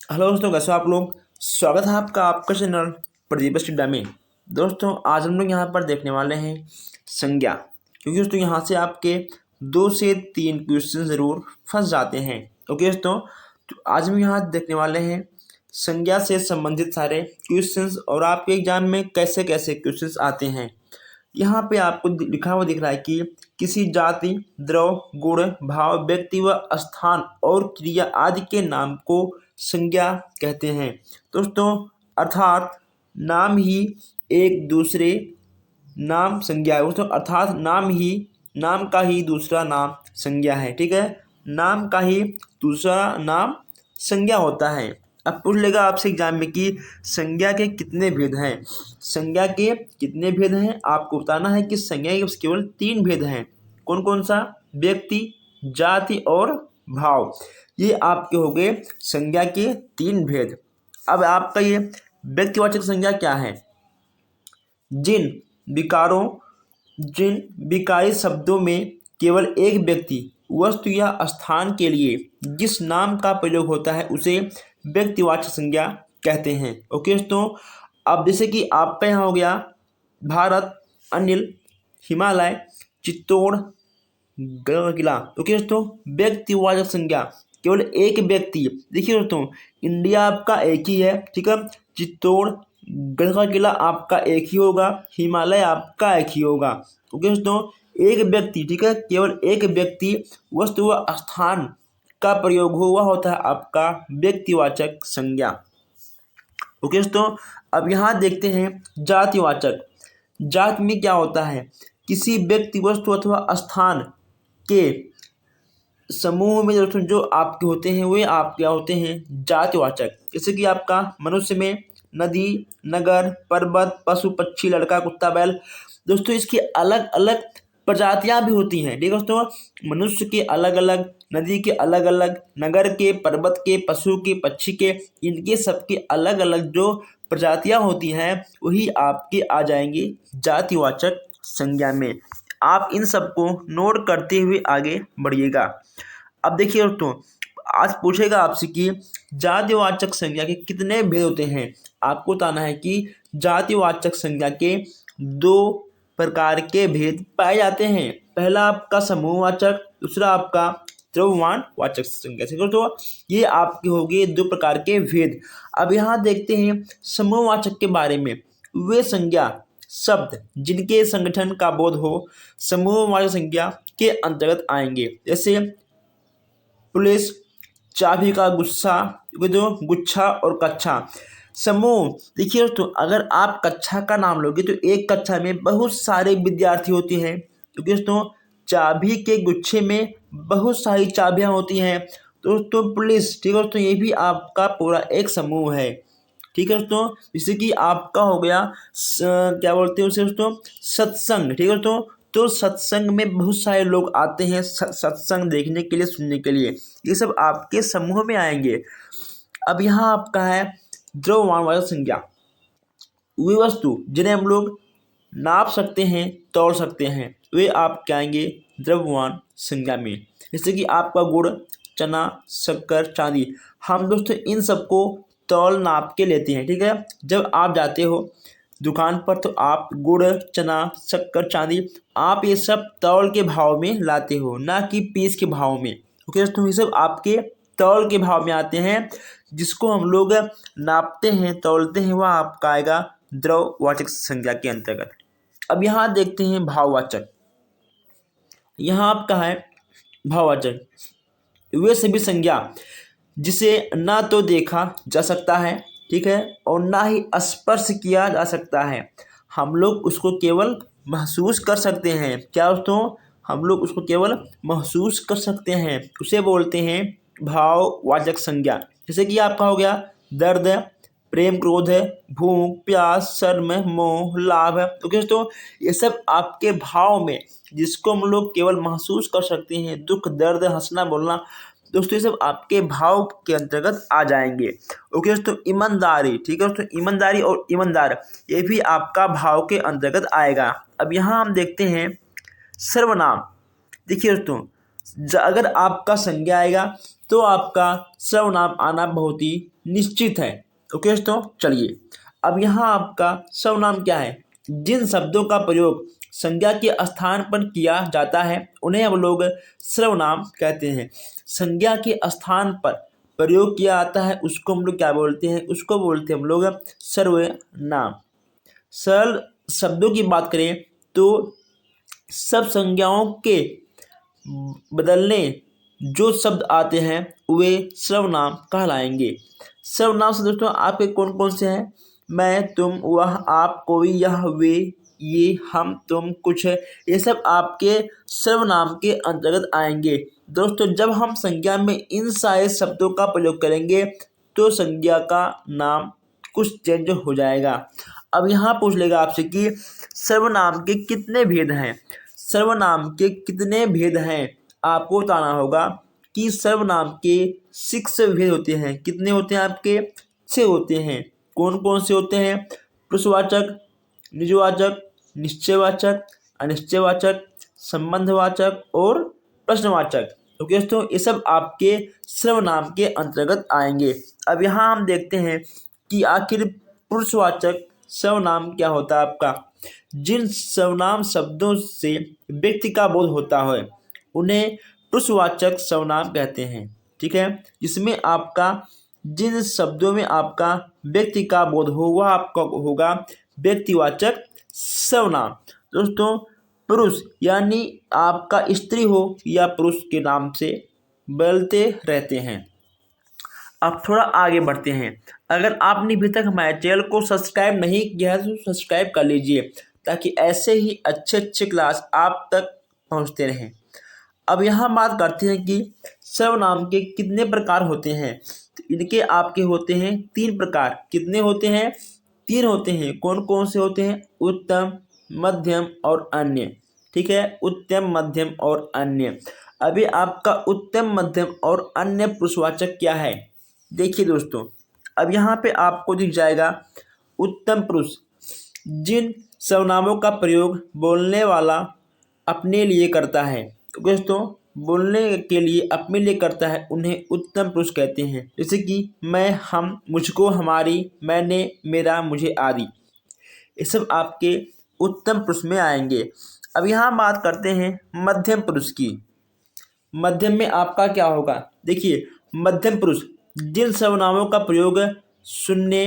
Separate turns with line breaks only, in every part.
Hello दोस्तों, कैसे हो आप लोग। स्वागत है आपका आपका चैनल प्रदीप स्टूडियो में। दोस्तों आज हम लोग यहाँ पर देखने वाले हैं संज्ञा, क्योंकि दोस्तों यहाँ से आपके 2 से 3 क्वेश्चन ज़रूर फंस जाते हैं। ओके दोस्तों, तो आज हम यहाँ देखने वाले हैं संज्ञा से संबंधित सारे क्वेश्चंस और आपके एग्जाम में कैसे कैसे क्वेश्चंस आते हैं। यहाँ पे आपको लिखा हुआ दिख रहा है कि किसी जाति, द्रव, गुण, भाव, व्यक्ति व स्थान और क्रिया आदि के नाम को संज्ञा कहते हैं। दोस्तों अर्थात नाम ही एक दूसरे नाम संज्ञा है दोस्तों, अर्थात नाम का ही दूसरा नाम संज्ञा है। ठीक है, नाम का ही दूसरा नाम संज्ञा होता है। अब पूछ लेगा आपसे एग्जाम में कि संज्ञा के कितने भेद हैं। संज्ञा के कितने भेद हैं आपको बताना है कि संज्ञा के केवल 3 भेद हैं। कौन कौन सा? व्यक्ति, जाति और भाव। ये आपके हो गए संज्ञा के 3 भेद। अब आपका ये व्यक्तिवाचक संज्ञा क्या है? जिन विकारी शब्दों में केवल एक व्यक्ति, वस्तु या स्थान के लिए जिस नाम का प्रयोग होता है उसे व्यक्तिवाचक संज्ञा कहते हैं। ओके दोस्तों, अब जैसे कि आपका यहाँ हो गया भारत, अनिल, हिमालय, चित्तौड़, किला। ओके दोस्तों, व्यक्तिवाचक संज्ञा केवल एक व्यक्ति। देखिए दोस्तों, इंडिया आपका एक ही है, ठीक है। चित्तौड़ गढ़ का किला आपका एक ही होगा, हिमालय आपका एक ही होगा। ओके दोस्तों, एक व्यक्ति, ठीक है, केवल एक व्यक्ति, वस्तु व स्थान का प्रयोग हुआ होता है आपका व्यक्तिवाचक संज्ञा। ओके दोस्तों, अब यहाँ देखते हैं जातिवाचक। जाति में क्या होता है? किसी व्यक्ति, वस्तु अथवा स्थान के समूह में दोस्तों जो आपके होते हैं वे आपके होते हैं जातिवाचक। जैसे कि आपका मनुष्य में नदी, नगर, पर्वत, पशु, पक्षी, लड़का, कुत्ता, बैल। दोस्तों इसकी अलग अलग प्रजातियां भी होती हैं। ठीक है दोस्तों, मनुष्य के अलग अलग, नदी के अलग अलग, नगर के, पर्वत के, पशु के, पक्षी के, इनके सबके अलग अलग जो प्रजातियां होती हैं वही आपके आ जाएंगे जातिवाचक संज्ञा में। आप इन सबको नोट करते हुए आगे बढ़िएगा। अब देखिए दोस्तों, आज पूछेगा आपसे कि जातिवाचक संज्ञा के कितने भेद होते हैं। आपको बताना है कि जातिवाचक संज्ञा के 2 प्रकार के भेद पाए जाते हैं। पहला आपका समूहवाचक, दूसरा आपका द्रव्यमान वाचक संज्ञा। तो ये आपके हो गए 2 प्रकार के भेद। अब यहाँ देखते हैं समूहवाचक के बारे में। वे संज्ञा शब्द जिनके संगठन का बोध हो समूहवाचक संज्ञा के अंतर्गत आएंगे। जैसे पुलिस, चाबी का गुस्सा, जो गुच्छा और कक्षा। समूह, देखिए दोस्तों, अगर आप कक्षा का नाम लोगे तो एक कक्षा में बहुत सारे विद्यार्थी होते हैं, क्योंकि दोस्तों चाबी के गुच्छे में बहुत सारी चाबियां होती हैं। दोस्तों पुलिस, ठीक है दोस्तों, ये भी आपका पूरा एक समूह है। ठीक है दोस्तों, जैसे कि आपका हो गया क्या बोलते हैं उसे दोस्तों, सत्संग। ठीक है दोस्तों, तो सत्संग में बहुत सारे लोग आते हैं सत्संग देखने के लिए, सुनने के लिए। ये सब आपके समूह में आएंगे। अब यहाँ आपका है द्रव्यमान वाचक संज्ञा। वे वस्तु जिन्हें हम लोग नाप सकते हैं, तौल सकते हैं, वे आपके आएंगे द्रव्यमान संज्ञा में। जैसे कि आपका गुड़, चना, शक्कर, चांदी। हम दोस्तों इन सबको तौल नाप के लेते हैं। ठीक है, जब आप जाते हो दुकान पर तो आप गुड़, चना, शक्कर, चांदी, आप ये सब तौल के भाव में लाते हो, ना कि पीस के भाव में। ओके दोस्तों, ये सब आपके तौल के भाव में आते हैं। जिसको हम लोग नापते हैं, तौलते हैं, वह आपका आएगा द्रव्यवाचक संज्ञा के अंतर्गत। अब यहाँ देखते हैं भाववाचक। यहाँ आपका है भाववाचक। वे सभी संज्ञा जिसे ना तो देखा जा सकता है, ठीक है, और ना ही स्पर्श किया जा सकता है, हम लोग उसको केवल महसूस कर सकते हैं। क्या दोस्तों? हम लोग उसको केवल महसूस कर सकते हैं, उसे बोलते हैं भाववाचक संज्ञा। जैसे कि आपका हो गया दर्द, प्रेम, क्रोध, भूख, प्यास, शर्म, मोह, लाभ। तो दोस्तों ये सब आपके भाव में, जिसको हम लोग केवल महसूस कर सकते हैं, दुख, दर्द, हंसना, बोलना, दोस्तों ये सब आपके भाव के अंतर्गत आ जाएंगे। ओके दोस्तों, ईमानदारी, ठीक है दोस्तों, ईमानदारी और ईमानदार ये भी आपका भाव के अंतर्गत आएगा। अब यहाँ हम देखते हैं सर्वनाम। देखिए दोस्तों, अगर आपका संज्ञा आएगा तो आपका सर्वनाम आना बहुत ही निश्चित है। ओके दोस्तों, चलिए अब यहाँ आपका सर्वनाम क्या है। जिन शब्दों का प्रयोग संज्ञा के स्थान पर किया जाता है उन्हें हम लोग सर्वनाम कहते हैं। संज्ञा के स्थान पर प्रयोग किया जाता है उसको हम लोग क्या बोलते हैं, उसको बोलते हैं हम लोग सर्वनाम। सरल शब्दों की बात करें तो सब संज्ञाओं के बदलने जो शब्द आते हैं वे सर्वनाम कहलाएंगे। सर्वनाम से दोस्तों आपके कौन कौन से हैं, मैं, तुम, वह, आप, कोई, यह, वे, ये, हम, तुम, कुछ, ये सब आपके सर्वनाम के अंतर्गत आएंगे। दोस्तों जब हम संज्ञा में इन सारे शब्दों का प्रयोग करेंगे तो संज्ञा का नाम कुछ चेंज हो जाएगा। अब यहाँ पूछ लेगा आपसे कि सर्वनाम के कितने भेद हैं। सर्वनाम के कितने भेद हैं आपको बताना होगा कि सर्वनाम के 6 भेद होते हैं। कितने होते हैं आपके? 6 होते हैं। कौन कौन से होते हैं? पुरुषवाचक, निजवाचक, निश्चयवाचक, अनिश्चयवाचक, संबंधवाचक और प्रश्नवाचक। ओके दोस्तों, ये सब आपके सर्वनाम के अंतर्गत आएंगे। अब यहाँ हम देखते हैं कि आखिर पुरुषवाचक सर्वनाम क्या होता है आपका। जिन सर्वनाम शब्दों से व्यक्ति का बोध होता है उन्हें पुरुषवाचक सर्वनाम कहते हैं। ठीक है, जिसमें आपका जिन शब्दों में आपका व्यक्ति का बोध हो वह आपका होगा व्यक्तिवाचक सर्वनाम। दोस्तों पुरुष यानी आपका स्त्री हो या पुरुष के नाम से बदलते रहते हैं। अब थोड़ा आगे बढ़ते हैं। अगर आपने अभी तक हमारे चैनल को सब्सक्राइब नहीं किया है तो सब्सक्राइब कर लीजिए ताकि ऐसे ही अच्छे अच्छे क्लास आप तक पहुंचते रहें। अब यहाँ बात करते हैं कि सर्वनाम के कितने प्रकार होते हैं। तो इनके आपके होते हैं 3 प्रकार। कितने होते हैं? 3 होते हैं। कौन कौन से होते हैं? उत्तम, मध्यम और अन्य। ठीक है, उत्तम, मध्यम और अन्य। अभी आपका उत्तम, मध्यम और अन्य पुरुषवाचक क्या है देखिए दोस्तों। अब यहाँ पे आपको दिख जाएगा उत्तम पुरुष। जिन सर्वनामों का प्रयोग बोलने वाला अपने लिए करता है, दोस्तों बोलने के लिए अपने लिए करता है उन्हें उत्तम पुरुष कहते हैं। जैसे कि मैं, हम, मुझको, हमारी, मैंने, मेरा, मुझे आदि, ये सब आपके उत्तम पुरुष में आएंगे। अब यहाँ बात करते हैं मध्यम पुरुष की। मध्यम में आपका क्या होगा? देखिए मध्यम पुरुष जिन सर्वनामों का प्रयोग सुनने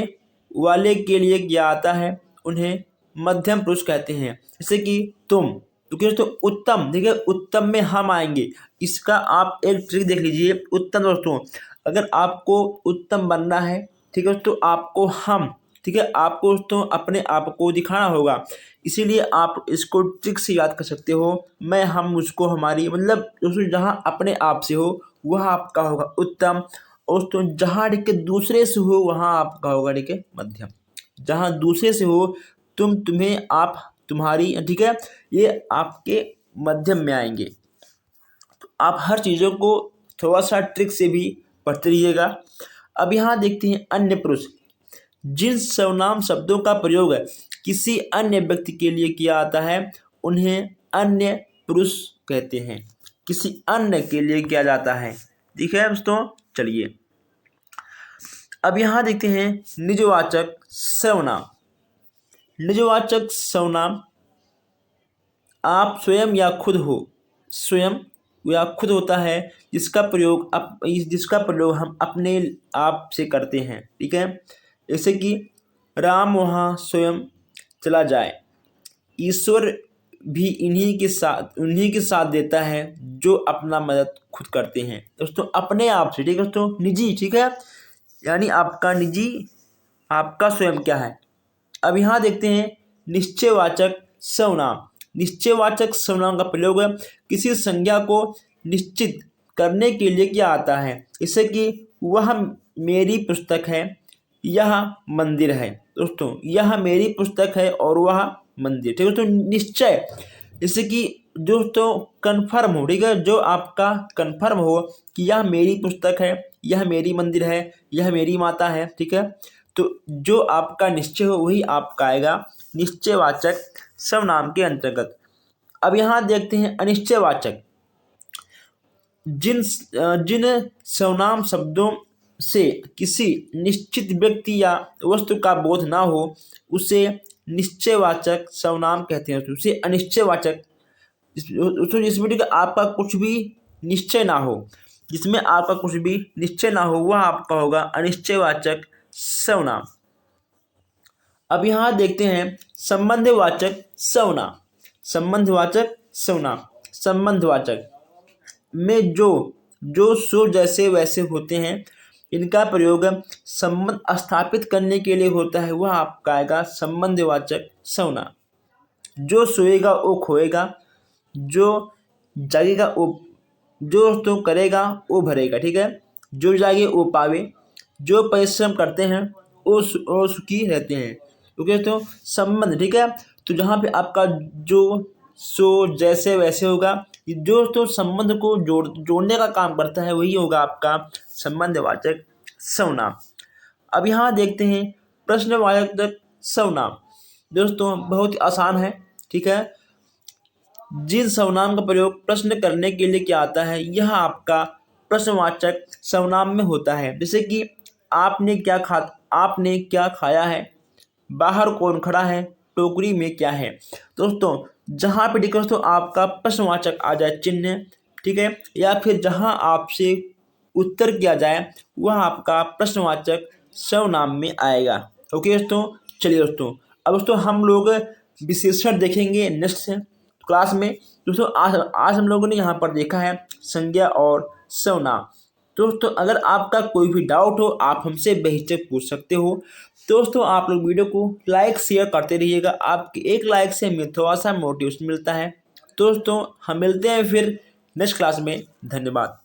वाले के लिए किया जाता है उन्हें मध्यम पुरुष कहते हैं। जैसे कि तुम, तो क्या तो उत्तम, देखिए उत्तम में हम आएंगे। इसका आप एक ट्रिक देख लीजिए। उत्तम दोस्तों अगर आपको उत्तम बनना है, ठीक है, तो आपको हम, ठीक है, आपको दोस्तों अपने आप को दिखाना होगा। इसीलिए आप इसको ट्रिक से याद कर सकते हो। मैं, हम, मुझको, हमारी, मतलब दोस्तों जहाँ अपने आप से हो वह आपका होगा उत्तम। और दोस्तों जहाँ ठीक है दूसरे से हो वहाँ आपका होगा ठीक है मध्यम। जहाँ दूसरे से हो तुम, तुम्हें, आप, तुम्हारी, ठीक है, ये आपके मध्यम में आएंगे। तो आप हर चीज़ों को थोड़ा सा ट्रिक से भी पढ़ते रहिएगा। अब यहाँ देखते हैं अन्य पुरुष। जिन सर्वनाम शब्दों का प्रयोग किसी अन्य व्यक्ति के लिए किया जाता है उन्हें अन्य पुरुष कहते हैं। किसी अन्य के लिए किया जाता है। ठीक है दोस्तों, चलिए अब यहाँ देखते हैं निजवाचक सर्वनाम। निजवाचक सर्वनाम आप स्वयं या खुद हो, स्वयं या खुद होता है जिसका प्रयोग हम अपने आप से करते हैं। ठीक है, जैसे कि राम वहाँ स्वयं चला जाए। ईश्वर भी उन्हीं के साथ देता है जो अपना मदद खुद करते हैं। दोस्तों अपने आप से, ठीक है दोस्तों, निजी, ठीक है, यानी आपका निजी, आपका स्वयं क्या है। अब यहाँ देखते हैं निश्चयवाचक सर्वनाम। निश्चयवाचक सर्वनाम का प्रयोग किसी संज्ञा को निश्चित करने के लिए किया जाता है। जैसे कि वह मेरी पुस्तक है, यह मंदिर है। दोस्तों यह मेरी पुस्तक है और वह मंदिर, ठीक है दोस्तों। निश्चय जैसे कि दोस्तों कन्फर्म हो, ठीक है, जो आपका कन्फर्म हो कि यह मेरी पुस्तक है, यह मेरी मंदिर है, यह मेरी माता है। ठीक है, तो जो आपका निश्चय हो वही आपका आएगा निश्चयवाचक सर्वनाम के अंतर्गत। अब यहाँ देखते हैं अनिश्चयवाचक। जिन सर्वनाम शब्दों से किसी निश्चित व्यक्ति या वस्तु का बोध ना हो उसे निश्चयवाचक सर्वनाम कहते हैं। उसे अनिश्चयवाचक, जिसमें कि आपका कुछ भी निश्चय ना हो, जिसमें आपका कुछ भी निश्चय ना हो वह आपका होगा अनिश्चयवाचक सर्वनाम। अब यहाँ देखते हैं संबंधवाचक सर्वनाम। संबंधवाचक सर्वनाम, संबंधवाचक में जो सो जैसे वैसे होते हैं, इनका प्रयोग संबंध स्थापित करने के लिए होता है, वह आपका आएगा संबंधवाचक सर्वनाम। जो सोएगा वो खोएगा, जो जागेगा वो, जो तो करेगा वो भरेगा, ठीक है। जो जागे वो पावे, जो परिश्रम करते हैं वो सुखी रहते हैं। ओके तो संबंध, ठीक है। तो जहाँ पे आपका जो सो जैसे वैसे होगा, जो तो संबंध को जोड़ने का काम करता है वही होगा आपका संबंधवाचक सर्वनाम। अब यहाँ देखते हैं प्रश्नवाचक सर्वनाम। दोस्तों बहुत आसान है, ठीक है। जिन सर्वनाम का प्रयोग प्रश्न करने के लिए किया आता है यह आपका प्रश्नवाचक सर्वनाम में होता है। जैसे कि आपने क्या खाया है, बाहर कौन खड़ा है, टोकरी में क्या है। दोस्तों जहाँ पे देखो तो आपका प्रश्नवाचक आ जाए चिन्ह, ठीक है, या फिर जहाँ आपसे उत्तर किया जाए वह आपका प्रश्नवाचक सर्वनाम में आएगा। ओके दोस्तों, चलिए दोस्तों अब दोस्तों हम लोग विशेषण देखेंगे नेक्स्ट क्लास में। दोस्तों आज हम लोगों ने यहाँ पर देखा है संज्ञा और सर्वनाम। दोस्तों अगर आपका कोई भी डाउट हो आप हमसे बेहिचक पूछ सकते हो। दोस्तों आप लोग वीडियो को लाइक शेयर करते रहिएगा, आपके एक लाइक से हमें थोड़ा सा मोटिवेशन मिलता है। दोस्तों हम मिलते हैं फिर नेक्स्ट क्लास में, धन्यवाद।